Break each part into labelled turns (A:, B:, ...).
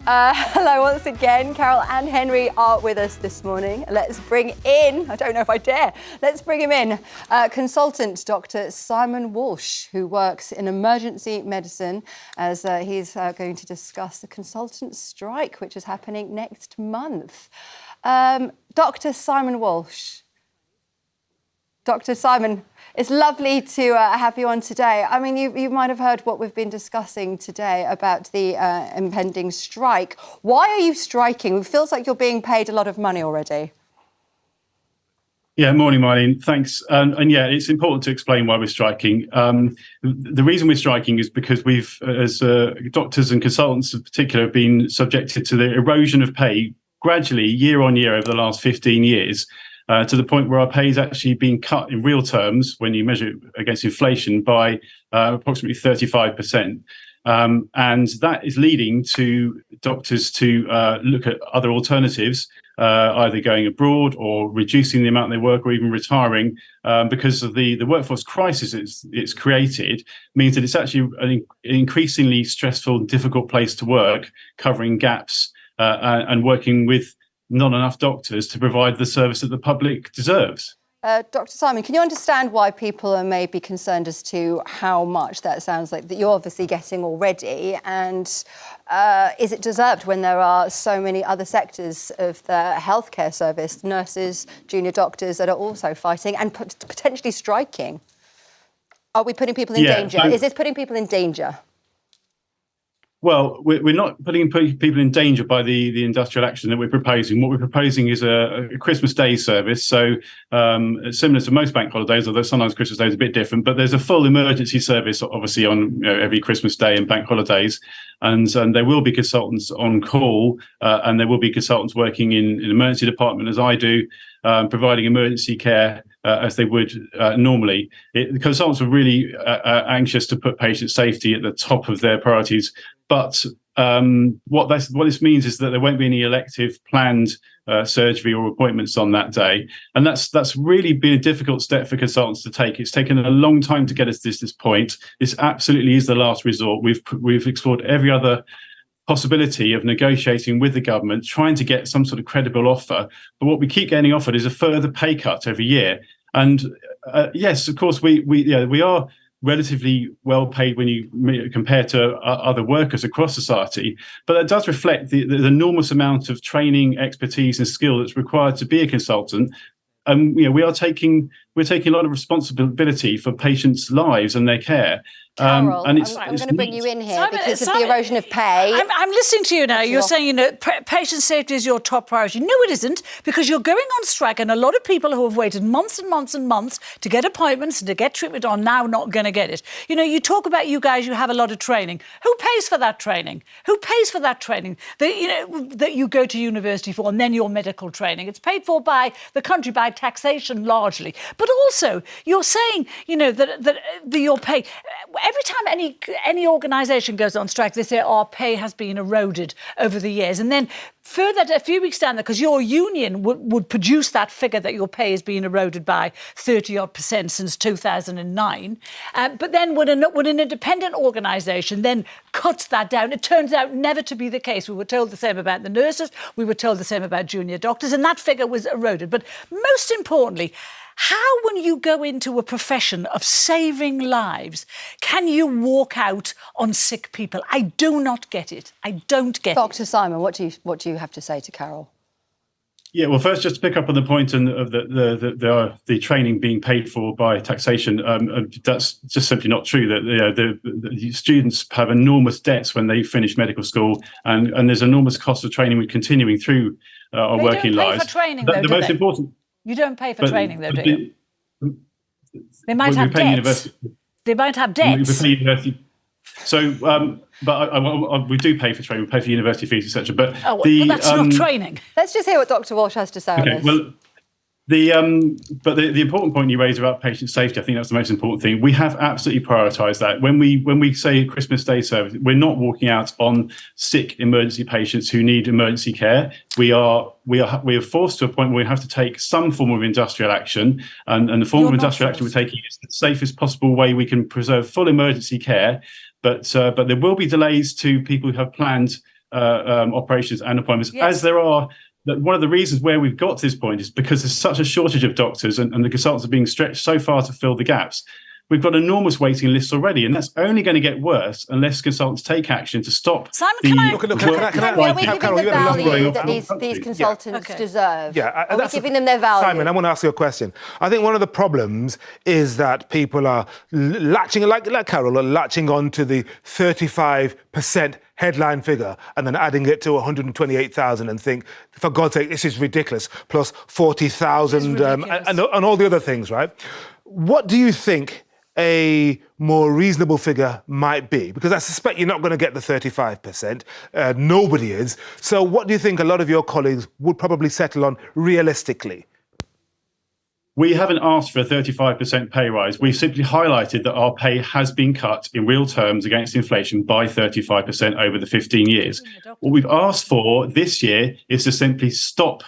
A: Hello once again. Carole and Henry are with us this morning. Let's bring in, I don't know if I dare, let's bring him in, consultant Dr. Simon Walsh, who works in emergency medicine, as he's going to discuss the consultant strike, which is happening next month. Dr. Simon Walsh. Dr. Simon, it's lovely to have you on today. I mean, you might have heard what we've been discussing today about the impending strike. Why are you striking? It feels like you're being paid a lot of money already.
B: Yeah, morning, Myleene. Thanks. And yeah, it's important to explain why we're striking. The reason we're striking is because we've, as doctors and consultants in particular, have been subjected to the erosion of pay gradually, year on year, over the last 15 years. To the point where our pay is actually being cut in real terms, when you measure it against inflation, by approximately 35%. And that is leading to doctors to look at other alternatives, either going abroad or reducing the amount they work or even retiring, because of the workforce crisis it's created means that it's actually an increasingly stressful and difficult place to work, covering gaps and working with not enough doctors to provide the service that the public deserves.
A: Dr. Simon, can you understand why people are maybe concerned as to how much that sounds like that you're obviously getting already? And is it deserved when there are so many other sectors of the healthcare service, nurses, junior doctors, that are also fighting and potentially striking? Are we putting people in danger? Is this putting people in danger?
B: Well, we're not putting people in danger by the industrial action that we're proposing. What we're proposing is a Christmas Day service, so similar to most bank holidays, although sometimes Christmas Day is a bit different. But there's a full emergency service, obviously, on every Christmas Day and bank holidays, and there will be consultants on call, and there will be consultants working in an emergency department, as I do, providing emergency care as they would normally. The consultants are really anxious to put patient safety at the top of their priorities. But what this means is that there won't be any elective planned surgery or appointments on that day, and that's really been a difficult step for consultants to take. It's taken a long time to get us to this point. This absolutely is the last resort. We've explored every other possibility of negotiating with the government, trying to get some sort of credible offer. But what we keep getting offered is a further pay cut every year. And yes, of course, we are relatively well paid when you compare to other workers across society, but that does reflect the enormous amount of training, expertise, and skill that's required to be a consultant. We're taking a lot of responsibility for patients' lives and their care.
A: Carole, I'm going to bring you in here because of the erosion of pay.
C: I'm listening to you now. You're saying, patient safety is your top priority. No, it isn't, because you're going on strike, and a lot of people who have waited months and months and months to get appointments and to get treatment are now not going to get it. You talk about you guys, you have a lot of training. Who pays for that training? Who pays for that training that you go to university for, and then your medical training? It's paid for by the country, by taxation largely. But also, you're saying, that your pay... Every time any organisation goes on strike, they say our pay has been eroded over the years. And then further, a few weeks down there, because your union would produce that figure that your pay has been eroded by 30-odd% since 2009. But then when an independent organisation then cuts that down, it turns out never to be the case. We were told the same about the nurses. We were told the same about junior doctors. And that figure was eroded. But most importantly, how, when you go into a profession of saving lives, can you walk out on sick people? I do not get it. I don't get it.
A: Dr. Simon, what do you have to say to Carole?
B: Yeah, well, first, just to pick up on the point of the training being paid for by taxation, that's just simply not true. That the students have enormous debts when they finish medical school, and there's enormous cost of training with continuing through our working lives.
C: For training, though,
B: the most important.
C: You don't pay for training, though, do you? They might have debts. They might have debts.
B: So, but we do pay for training. We pay for university fees, etc. But
C: but that's not training.
A: Let's just hear what Dr. Walsh has to say on this.
B: Well, the important point you raise about patient safety, I think that's the most important thing. We have absolutely prioritised that. When we say Christmas Day service, we're not walking out on sick emergency patients who need emergency care. We are forced to a point where we have to take some form of industrial action, and the form of industrial action we're taking is the safest possible way we can preserve full emergency care. But there will be delays to people who have planned operations and appointments,
C: Yes.
B: as there are. One of the reasons where we've got to this point is because there's such a shortage of doctors and the consultants are being stretched so far to fill the gaps. We've got enormous waiting lists already, and that's only going to get worse unless consultants take action to stop.
C: Simon,
B: the
C: can I-
B: work
A: Are we giving
B: by
A: the
B: people
A: value
B: going
A: that
B: off
A: these
B: country.
A: consultants
C: Okay.
A: deserve?
D: Yeah,
A: Are we giving them their value?
D: Simon, I want to ask you a question. I think one of the problems is that people are latching, like Carole, are latching on to the 35% headline figure and then adding it to 128,000 and think, for God's sake, this is ridiculous, plus 40,000 and all the other things, right? What do you think a more reasonable figure might be? Because I suspect you're not going to get the 35%. Nobody is. So what do you think a lot of your colleagues would probably settle on realistically?
B: We haven't asked for a 35% pay rise. We've simply highlighted that our pay has been cut in real terms against inflation by 35% over the 15 years. What we've asked for this year is to simply stop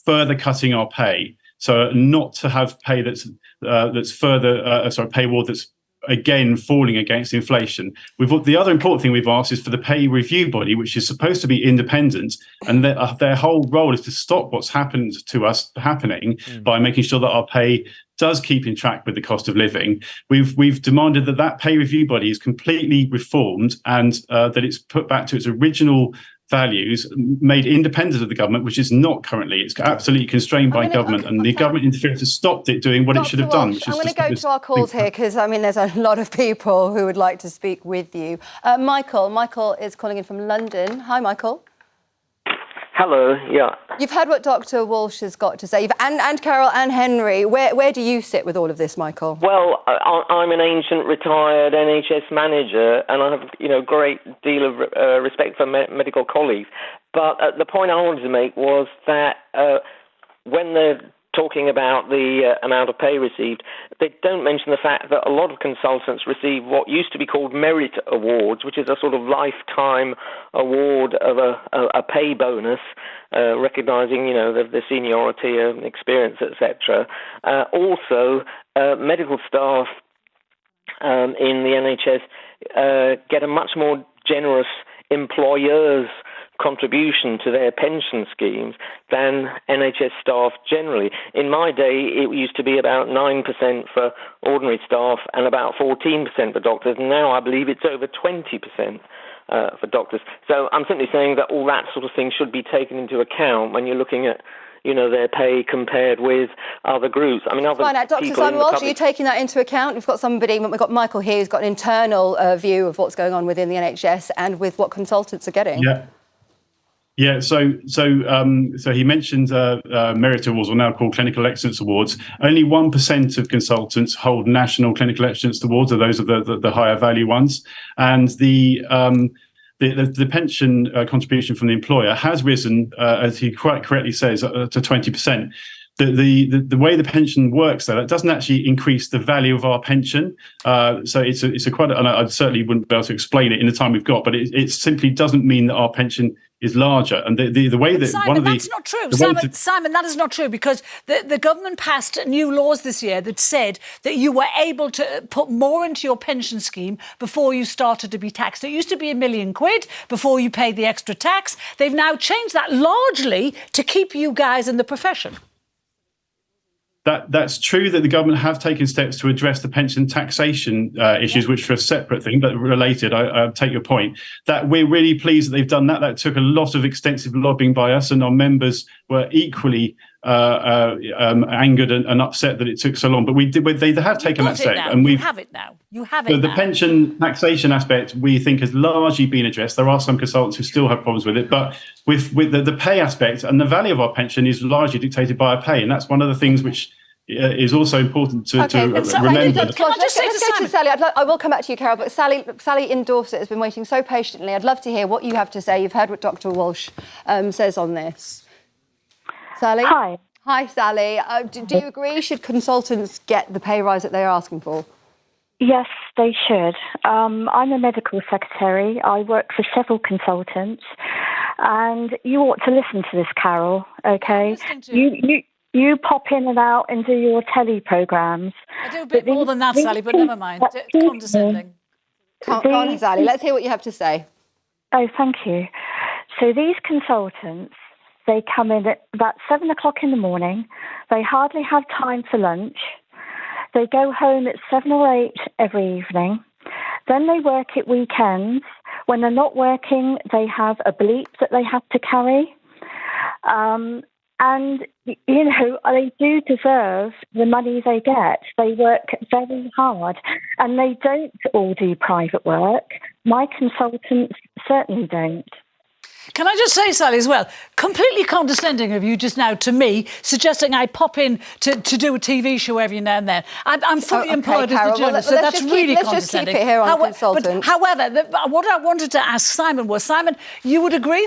B: further cutting our pay. So not to have pay that's further, pay award that's again falling against inflation. The other important thing we've asked is for the pay review body, which is supposed to be independent, and their whole role is to stop what's happened to us happening by making sure that our pay does keep in track with the cost of living. We've demanded that pay review body is completely reformed and that it's put back to its original values, made independent of the government, which is not currently. It's absolutely constrained by government, and the government interference has stopped it doing what it should have done.
A: I'm going to go to our calls here because, there's a lot of people who would like to speak with you. Michael is calling in from London. Hi, Michael.
E: Hello, yeah.
A: You've heard what Dr. Walsh has got to say, and Carole and Henry. Where do you sit with all of this, Michael?
E: Well, I'm an ancient retired NHS manager, and I have great deal of respect for medical colleagues. But the point I wanted to make was that when they're talking about the amount of pay received, they don't mention the fact that a lot of consultants receive what used to be called merit awards, which is a sort of lifetime award of a pay bonus, recognising the seniority and experience, etc. Also, medical staff in the NHS get a much more generous employer's contribution to their pension schemes than NHS staff generally. In my day, it used to be about 9% for ordinary staff and about 14% for doctors. Now I believe it's over 20% for doctors. So I'm simply saying that all that sort of thing should be taken into account when you're looking at their pay compared with other groups.
A: Dr. Simon Walsh, are you taking that into account? We've got Michael here who's got an internal view of what's going on within the NHS and with what consultants are getting.
B: Yeah, so he mentioned merit awards, or now called clinical excellence awards. Only 1% of consultants hold national clinical excellence awards, or those are the higher value ones. And the pension contribution from the employer has risen, as he quite correctly says, to 20%. The way the pension works, though, that doesn't actually increase the value of our pension. So it's a quite, and I certainly wouldn't be able to explain it in the time we've got, but it simply doesn't mean that our pension is larger. And the way that
C: Simon, that's not true. Simon, that is not true, because the government passed new laws this year that said that you were able to put more into your pension scheme before you started to be taxed. It used to be £1 million before you paid the extra tax. They've now changed that largely to keep you guys in the profession.
B: That's true that the government have taken steps to address the pension taxation issues, which are a separate thing, but related. I take your point. That we're really pleased that they've done that. That took a lot of extensive lobbying by us, and our members were equally angered and upset that it took so long. But they have taken that step, and we
C: have it now. You have it.
B: The pension taxation aspect, we think, has largely been addressed. There are some consultants who still have problems with it, but with the pay aspect and the value of our pension is largely dictated by our pay, and that's one of the things which is also important to remember.
A: Let's go to Sally. I will come back to you, Carole, but Sally in Dorset has been waiting so patiently. I'd love to hear what you have to say. You've heard what Dr. Walsh says on this. Sally? Hi, Sally. Do you agree? Should consultants get the pay rise that they're asking for?
F: Yes, they should. I'm a medical secretary. I work for several consultants, and you ought to listen to this, Carole, OK? You pop in and out and do your telly programmes.
C: I do a bit more than that, Sally, but never mind. Condescending.
A: Come on, Sally. Let's hear what you have to say.
F: Oh, thank you. So these consultants, they come in at about 7 o'clock in the morning. They hardly have time for lunch. They go home at 7 or 8 every evening. Then they work at weekends. When they're not working, they have a bleep that they have to carry. And, you know, they do deserve the money they get. They work very hard, and they don't all do private work. My consultants certainly don't.
C: Can I just say, Sally, as well, completely condescending of you just now to me, suggesting I pop in to do a TV show every now and then. I'm fully employed as a journalist, so that's really condescending.
A: Let's just keep it here on consultants.
C: However, what I wanted to ask Simon was, Simon, you would agree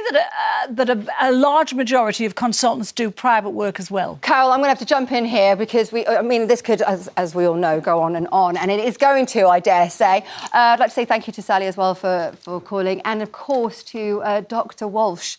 C: that a large majority of consultants do private work as well?
A: Carole, I'm going to have to jump in here because this could, as we all know, go on, and it is going to, I dare say. I'd like to say thank you to Sally as well for calling, and of course to Dr. Walsh